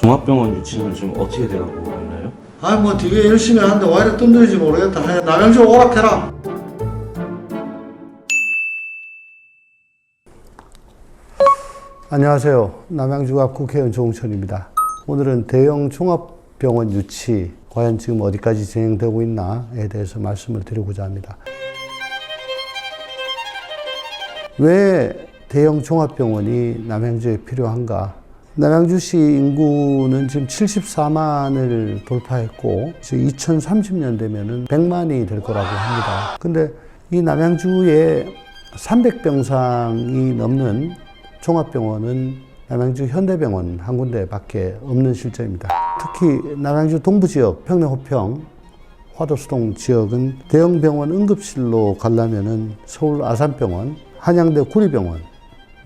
종합병원 유치는 지금 어떻게 돼가고 있나요? 아이 뭐 되게 열심히 하는데 왜 이래 뜸들인지 모르겠다. 하여간 남양주 오락해라. 안녕하세요. 남양주갑 국회의원 조홍천입니다. 오늘은 대형 종합병원 유치 과연 지금 어디까지 진행되고 있나에 대해서 말씀을 드리고자 합니다. 왜 대형 종합병원이 남양주에 필요한가? 남양주시 인구는 지금 74만을 돌파했고 2030년 되면은 100만이 될 거라고 합니다. 근데 이 남양주에 300병상이 넘는 종합병원은 남양주 현대병원 한 군데밖에 없는 실정입니다. 특히 남양주 동부지역 평내호평 화도수동 지역은 대형 병원 응급실로 가려면은 서울 아산병원, 한양대 구리병원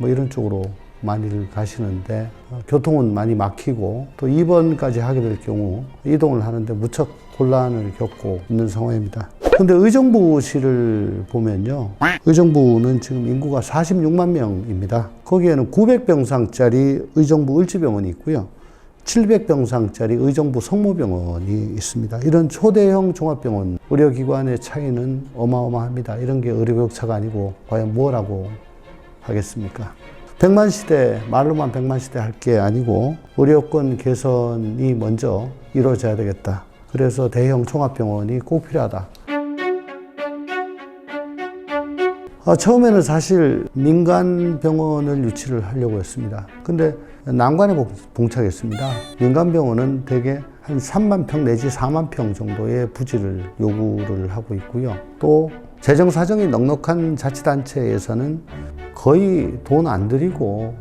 뭐 이런 쪽으로 많이들 가시는데 교통은 많이 막히고 또 입원까지 하게 될 경우 이동을 하는데 무척 곤란을 겪고 있는 상황입니다. 근데 의정부시를 보면요. 의정부는 지금 인구가 46만 명입니다. 거기에는 900병상짜리 의정부 을지병원이 있고요. 700병상짜리 의정부 성모병원이 있습니다. 이런 초대형 종합병원 의료기관의 차이는 어마어마합니다. 이런 게 의료격차가 아니고 과연 뭐라고 하겠습니까? 백만시대, 말로만 백만시대 할 게 아니고 의료권 개선이 먼저 이루어져야 되겠다. 그래서 대형 종합병원이 꼭 필요하다. 처음에는 사실 민간 병원을 유치를 하려고 했습니다. 근데 난관에 봉착했습니다. 민간 병원은 대개 한 3만 평 내지 4만 평 정도의 부지를 요구를 하고 있고요. 또 재정 사정이 넉넉한 자치단체에서는 거의 돈 안 들이고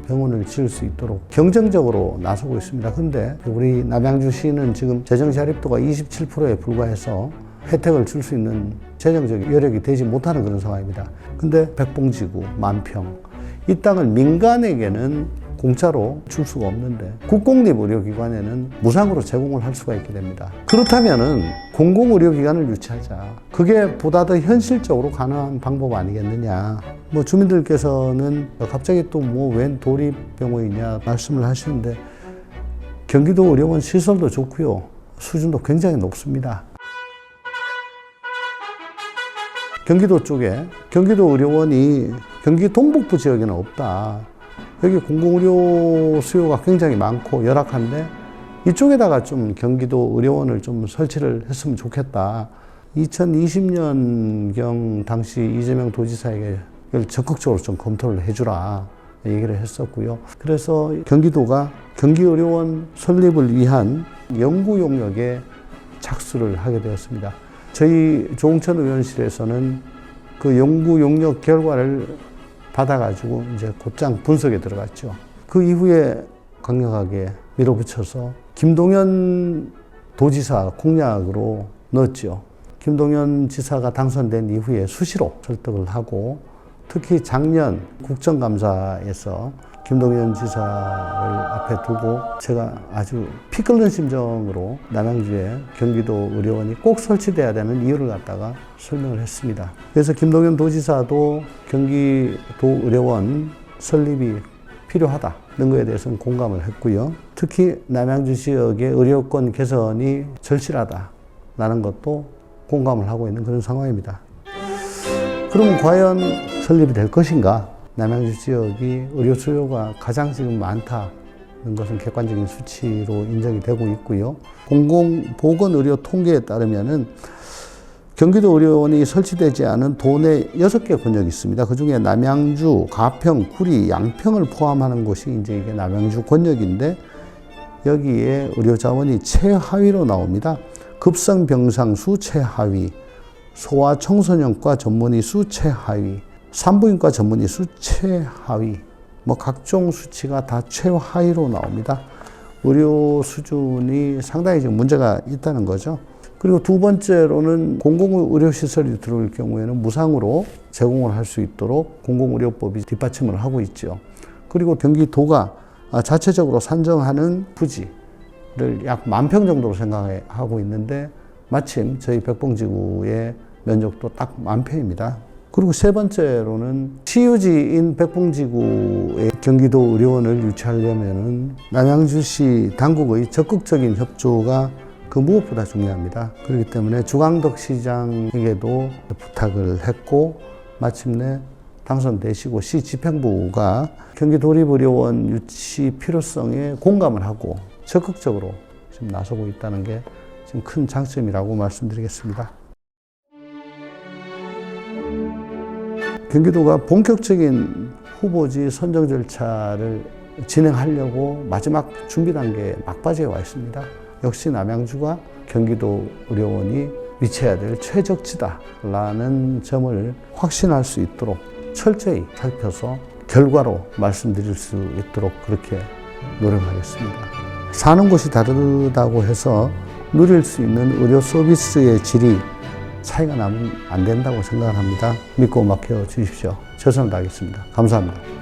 병원을 지을 수 있도록 경쟁적으로 나서고 있습니다. 근데 우리 남양주시는 지금 재정 자립도가 27%에 불과해서 혜택을 줄 수 있는 재정적 여력이 되지 못하는 그런 상황입니다. 근데 백봉지구, 만평, 이 땅을 민간에게는 공짜로 줄 수가 없는데 국공립의료기관에는 무상으로 제공을 할 수가 있게 됩니다. 그렇다면은 공공의료기관을 유치하자. 그게 보다 더 현실적으로 가능한 방법 아니겠느냐. 뭐 주민들께서는 갑자기 또 뭐 웬 도립병원이냐 말씀을 하시는데 경기도 의료원 시설도 좋고요. 수준도 굉장히 높습니다. 경기도 쪽에 경기도 의료원이 경기 동북부 지역에는 없다. 여기 공공의료 수요가 굉장히 많고 열악한데 이쪽에다가 좀 경기도 의료원을 좀 설치를 했으면 좋겠다. 2020년경 당시 이재명 도지사에게 적극적으로 좀 검토를 해주라 얘기를 했었고요. 그래서 경기도가 경기의료원 설립을 위한 연구 용역에 착수를 하게 되었습니다. 저희 조홍천 의원실에서는 그 연구 용역 결과를 받아가지고 이제 곧장 분석에 들어갔죠. 그 이후에 강력하게 밀어붙여서 김동연 도지사 공약으로 넣었죠. 김동연 지사가 당선된 이후에 수시로 설득을 하고 특히 작년 국정감사에서 김동연 지사를 앞에 두고 제가 아주 피 끓는 심정으로 남양주에 경기도 의료원이 꼭 설치돼야 되는 이유를 갖다가 설명을 했습니다. 그래서 김동연 도지사도 경기도 의료원 설립이 필요하다는 것에 대해서는 공감을 했고요. 특히 남양주 지역의 의료권 개선이 절실하다라는 것도 공감을 하고 있는 그런 상황입니다. 그럼 과연 설립이 될 것인가? 남양주 지역이 의료 수요가 가장 지금 많다는 것은 객관적인 수치로 인정이 되고 있고요. 공공보건의료 통계에 따르면은 경기도 의료원이 설치되지 않은 도내 6개 권역이 있습니다. 그 중에 남양주, 가평, 구리, 양평을 포함하는 곳이 이제 이게 남양주 권역인데 여기에 의료자원이 최하위로 나옵니다. 급성병상 수 최하위, 소아청소년과 전문의 수 최하위, 산부인과 전문의 수 최하위, 뭐 각종 수치가 다 최하위로 나옵니다. 의료 수준이 상당히 지금 문제가 있다는 거죠. 그리고 두 번째로는 공공의료시설이 들어올 경우에는 무상으로 제공을 할 수 있도록 공공의료법이 뒷받침을 하고 있죠. 그리고 경기도가 자체적으로 산정하는 부지를 약 10,000평 정도로 생각하고 있는데 마침 저희 백봉지구의 면적도 딱 10,000평입니다. 그리고 세 번째로는 시유지인 백봉지구에 경기도 의료원을 유치하려면은 남양주시 당국의 적극적인 협조가 그 무엇보다 중요합니다. 그렇기 때문에 주광덕 시장에게도 부탁을 했고 마침내 당선되시고 시 집행부가 경기도립의료원 유치 필요성에 공감을 하고 적극적으로 지금 나서고 있다는 게 지금 큰 장점이라고 말씀드리겠습니다. 경기도가 본격적인 후보지 선정 절차를 진행하려고 마지막 준비 단계 막바지에 와 있습니다. 역시 남양주가 경기도 의료원이 위치해야 될 최적지다라는 점을 확신할 수 있도록 철저히 살펴서 결과로 말씀드릴 수 있도록 그렇게 노력하겠습니다. 사는 곳이 다르다고 해서 누릴 수 있는 의료 서비스의 질이 차이가 나면 안 된다고 생각합니다. 믿고 맡겨 주십시오. 최선을 다하겠습니다. 감사합니다.